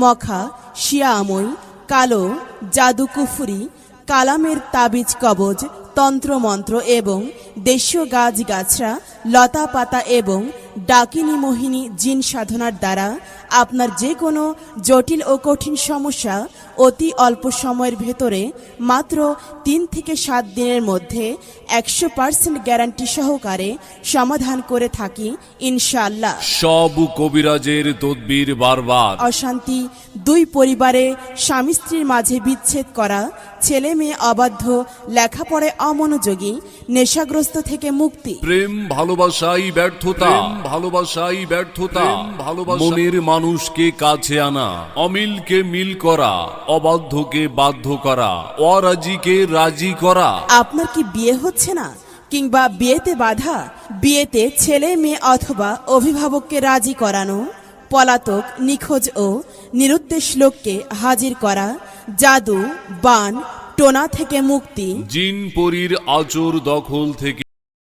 মখা, শিয়াময়, কালো, জাদুকুফুরি, কালামের তাবিজ কবজ, তন্ত্রমন্ত্র এবং দেশীয় গাছগাছরা, লতা পাতা এবং ডাকিনী মোহিনী জিন সাধনার দ্বারা আপনার যে কোনো জটিল ও কঠিন সমস্যা অতি অল্প সময়ের ভেতরে মাত্র 3 থেকে 7 দিনের মধ্যে 100% গ্যারান্টি সহকারে সমাধান করে থাকি ইনশাআল্লাহ। সব কবিরাজের তদবির বারবার। অশান্তি, 2 পরিবারে স্বামী স্ত্রীর মাঝে বিচ্ছেদ করা, ছেলে মেয়ে অবাধ্য, লেখাপড়ায় অমনোযোগী, নেশাগ্রস্ত থেকে মুক্তি, প্রেম ভালোবাসাই ব্যর্থতা, ভালোবাসাই ব্যর্থতা, মনের মানুষকে কাছে আনা, অমিলকে মিল করা, অবাধ্যকে বাধ্য করা, অরাজিকে রাজি করা। আপনার কি বিয়ে হচ্ছে না কিংবা বিয়েতে বাধা? বিয়েতে ছেলে মেয়ে অথবা অভিভাবককে রাজি করানো, পলাতক, নিখোঁজ ও নিরুদ্দেশ লোককে হাজির করা, জাদু, বান, টোনা থেকে মুক্তি, জিন পরীর আচর দখল থেকে